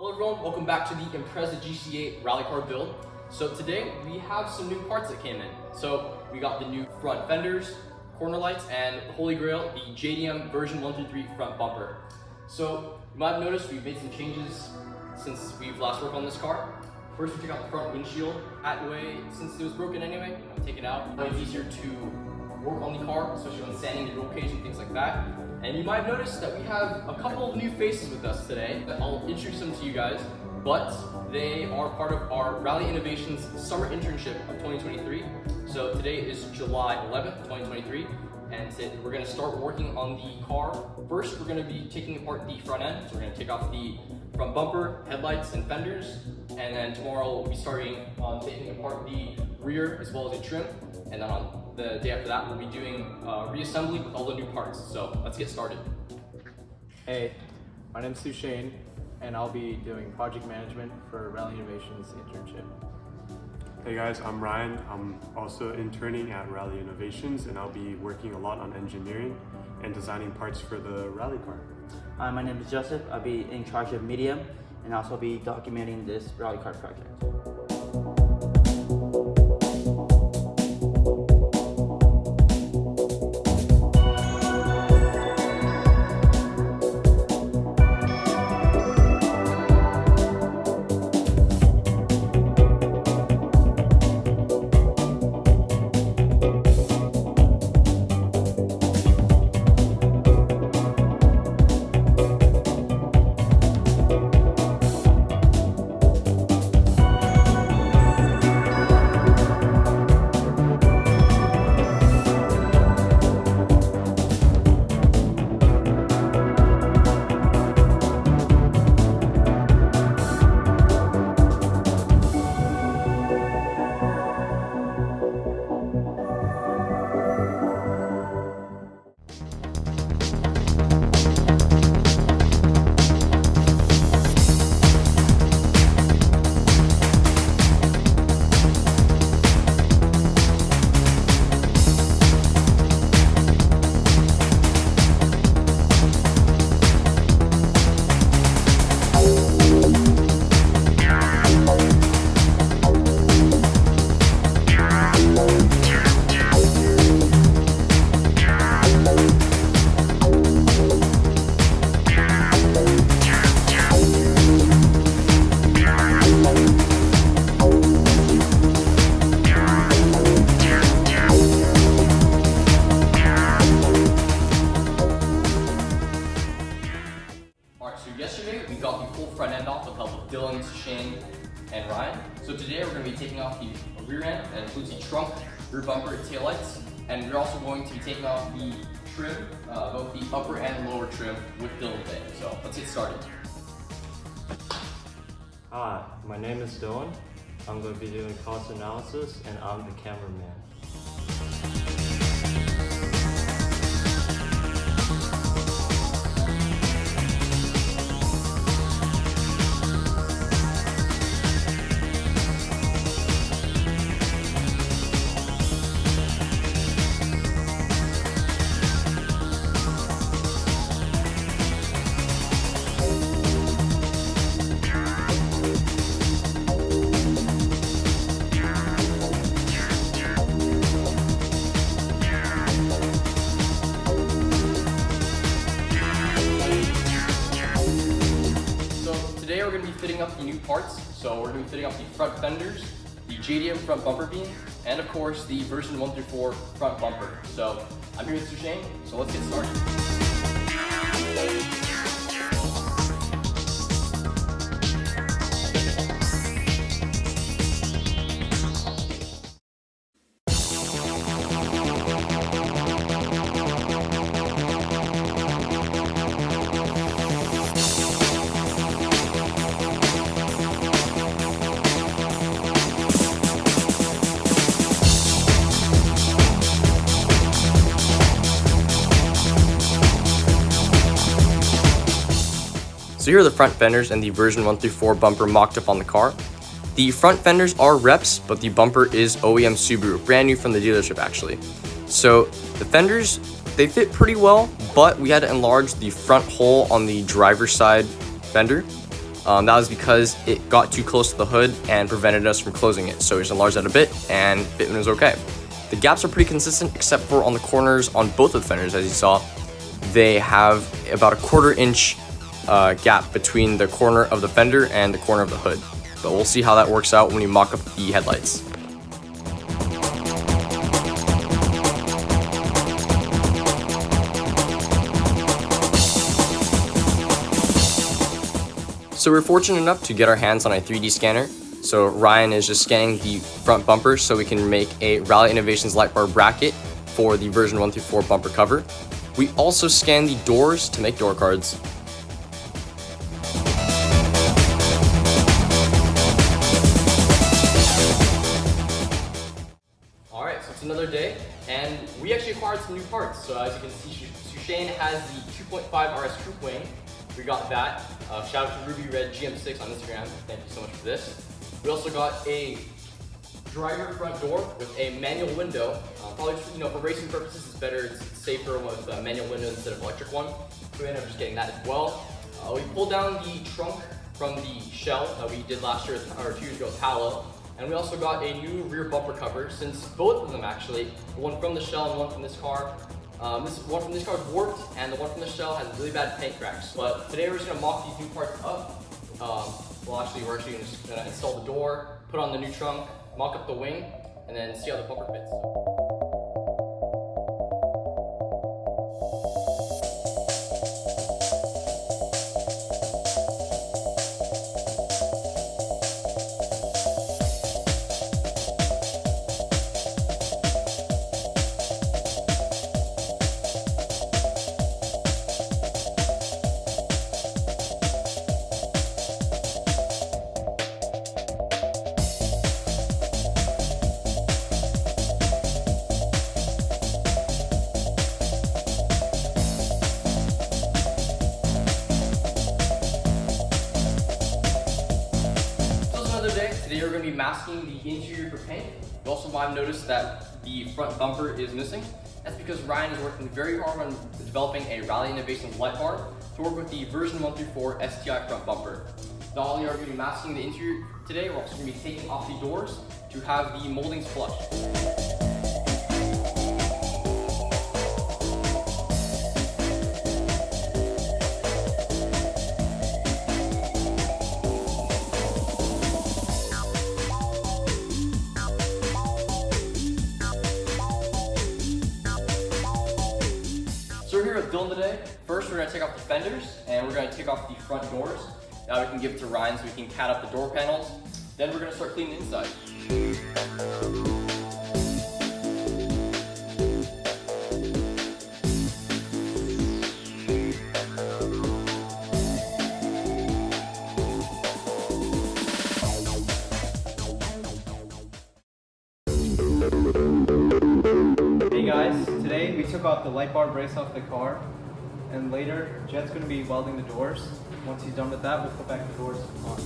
Hello everyone, welcome back to the Impreza GC8 rally car build. So today we have some new parts that came in. So we got the new front fenders, corner lights, and the holy grail, the JDM version 133 front bumper. So you might have noticed we've made some changes since we've last worked on this car. First we took out the front windshield that way, since it was broken anyway, take it out. It's easier to work on the car, especially when sanding the roll cage and things like that. And you might have noticed that we have a couple of new faces with us today. I'll introduce them to you guys, but they are part of our Rally Innovations Summer Internship of 2023. So today is July 11th, 2023, and we're going to start working on the car. First, we're going to be taking apart the front end. So we're going to take off the front bumper, headlights, and fenders. And then tomorrow we'll be starting on taking apart the rear as well as the trim. And then on the day after that, we'll be doing reassembly with all the new parts. So let's get started. Hey, my name's Sushane, and I'll be doing project management for Rally Innovations Internship. Hey guys, I'm Ryan. I'm also interning at Rally Innovations, and I'll be working a lot on engineering and designing parts for the rally car. Hi, my name is Joseph. I'll be in charge of media and also be documenting this rally car project. Yesterday we got the full front end off with help of Dylan, Sushane, and Ryan. So today we're going to be taking off the rear end, that includes the trunk, rear bumper, and tail lights. And we're also going to be taking off the trim, both the upper and lower trim, with Dylan today. So let's get started. Hi, my name is Dylan. I'm going to be doing cost analysis, and I'm the cameraman. Today we're going to be fitting up the new parts. So we're going to be fitting up the front fenders, the JDM front bumper beam, and of course the version 134 front bumper. So I'm here with Sushane, so let's get started. So here are the front fenders and the version 134 bumper mocked up on the car. The front fenders are reps, but the bumper is OEM Subaru, brand new from the dealership actually. So the fenders, they fit pretty well, but we had to enlarge the front hole on the driver's side fender. That was because it got too close to the hood and prevented us from closing it. So we just enlarged that a bit and fitment was okay. The gaps are pretty consistent except for on the corners on both of the fenders, as you saw. They have about a 1/4 inch gap between the corner of the fender and the corner of the hood. But we'll see how that works out when we mock up the headlights. So we're fortunate enough to get our hands on a 3D scanner. So Ryan is just scanning the front bumper so we can make a Rally Innovations light bar bracket for the version 1 through 4 bumper cover. We also scan the doors to make door cards. All right, so it's another day, and we actually acquired some new parts. So as you can see, Sushane has the 2.5 RS Coupe wing. We got that. Shout out to Ruby Red GM6 on Instagram. Thank you so much for this. We also got a driver front door with a manual window. Probably, for racing purposes, it's better, it's safer with a manual window instead of electric one. So we ended up just getting that as well. We pulled down the trunk from the shell that we did last year, or 2 years ago with Palo. And we also got a new rear bumper cover, since both of them actually, the one from the shell and one from this car, this one from this car is warped, and the one from the shell has really bad paint cracks. But today we're just gonna mock these new parts up. We're actually just gonna install the door, put on the new trunk, mock up the wing, and then see how the bumper fits. Today we're going to be masking the interior for paint. You also might have noticed that the front bumper is missing. That's because Ryan is working very hard on developing a Rally Innovations light bar to work with the version 1 through 4 STI front bumper. Not only are we going to be masking the interior today, we're also going to be taking off the doors to have the moldings flush. So we're here with Dylan today. First, we're going to take off the fenders, and we're going to take off the front doors. Now we can give it to Ryan so we can cat up the door panels. Then we're going to start cleaning the inside. Hey guys, today we took off the light bar brace off the car, and later Jed's going to be welding the doors. Once he's done with that, we'll put back the doors on.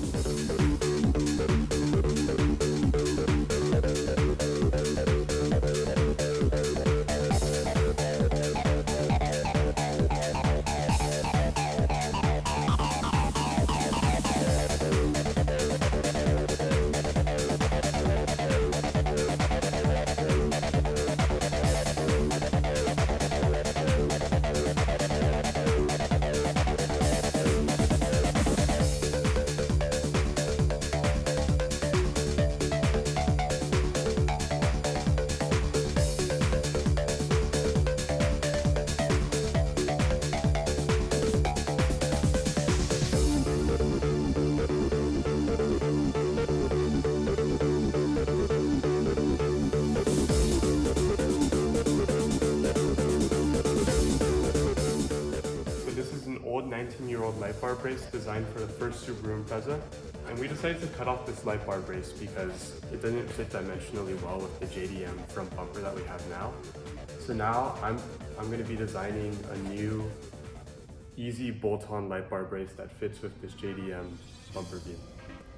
Old 19-year-old light bar brace designed for the first Subaru Impreza, and we decided to cut off this light bar brace because it doesn't fit dimensionally well with the JDM front bumper that we have now. So now I'm going to be designing a new easy bolt-on light bar brace that fits with this JDM bumper beam.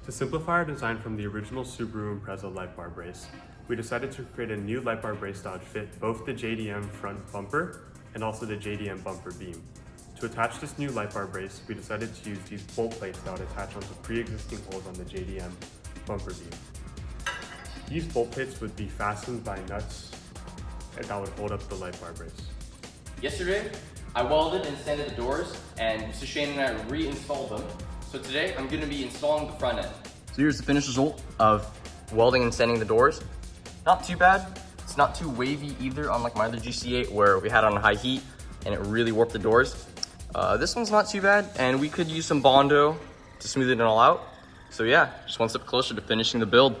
To simplify our design from the original Subaru Impreza light bar brace, we decided to create a new light bar brace that would fit both the JDM front bumper and also the JDM bumper beam. To attach this new light bar brace, we decided to use these bolt plates that would attach onto pre-existing holes on the JDM bumper beam. These bolt plates would be fastened by nuts that would hold up the light bar brace. Yesterday, I welded and sanded the doors, and Sushane and I reinstalled them. So today, I'm gonna be installing the front end. So here's the finished result of welding and sanding the doors. Not too bad. It's not too wavy either, unlike my other GC8 where we had it on high heat and it really warped the doors. This one's not too bad, and we could use some Bondo to smooth it all out. So yeah, just one step closer to finishing the build.